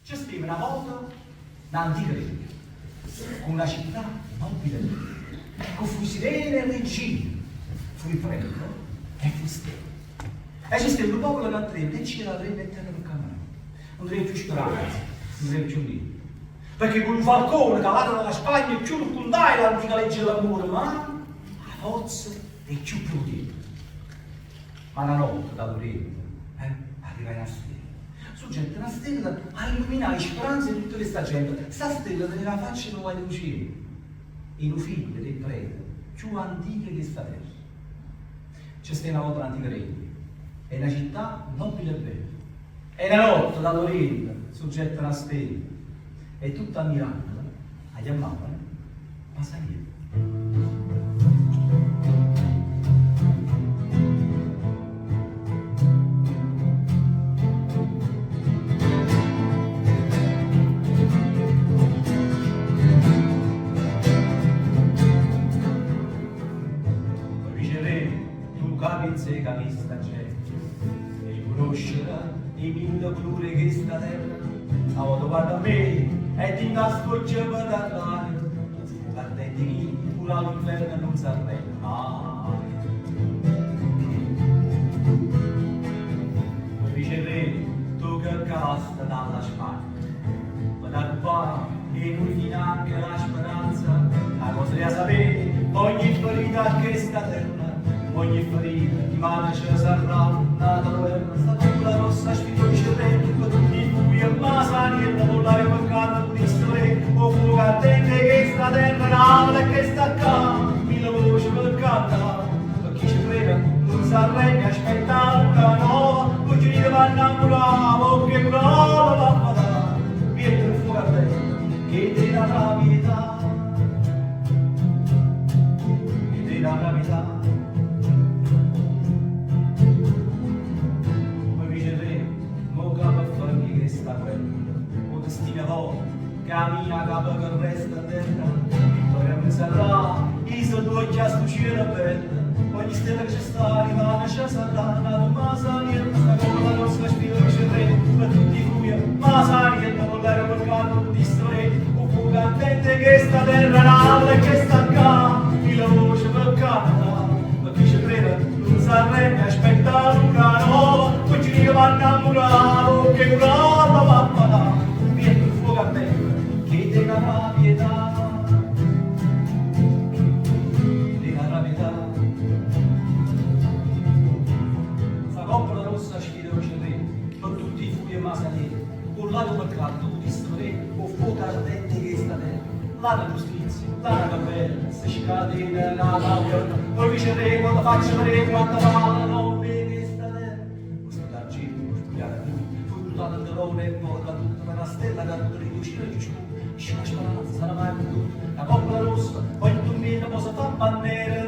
C'è stava una volta un'antica regna, con una città nobile, con fu sirene e regine, fu il prego e fu stella. E c'è stato un popolo che andrebbe e c'era la regna eterna per camminare. Non deve più speranza, non deve più dire. Perché con un falcone cavato dalla Spagna più non puntare l'antica legge dell'amore, ma la forza è più prudente. Ma la notte da Lorenzo, arriva una stella. Suggetta una stella a illuminare le speranze di tutta questa gente. Sta stella teneva la faccia nuova di un cielo. E lo figlio del prete, più antiche che sta terra. C'è stata una volta l'antica regna. È una città nobile e bella. E una notte da Lorenzo, suggetta una stella. E tutta ammirandola, la chiamavano Masaniello. Capizze capista gente e conoscerà i mille colori che sta terra a modo guarda a me e ti nascorge per parlare si può guardare di chi pure all'inferno non si arrende mai poi vice tu che casta dalla Spagna ma da qua e non finanche la speranza la cosa da sapere ogni ferita che sta terra ogni ferita di mano ce sarà nata guerra sta la rossa sfiducia dentro tutti i fughi e Masaniello non la peccato di storia o fuga attende che sta terra nata e che sta qua mille voci per cantare per chi ci crede non si arrende aspetta una nuova oggi ne va innamorare che brava va a fare vieni il fuoco ardente che ti dà la vita che ti dà la vita cammina capo che resta a terra vittoria non sarà i soldati a stucire bella ogni stella che c'è sta rimane c'è sarà la Masaniello sta come la nostra spirituale re per tutti i fughi Masaniello non l'era portato di storia un fuga attente che sta terra nata e che sta qua il la voce per cantare per chi ci crede non si arrende aspetta una nuova oggi ne va innamorato che brava va a fare vieni il fuoco a me che te la pietà della pietà fa coppola rossa sfida occidente per tutti i fughi e Masaniello con lato per canto tutti storie o fuoco ardente che sta terra la giustizia la cappella se ci catena la laurea poi vicerei quando faccio vedere quanta mala non vede che sta terra questo d'argento studiare a lui fu buttato il terrone e morta tutta una stella che ha tutto ricucire di giù la speranza sarà mai più la coppola rossa poi il tunnello cosa fa bandiera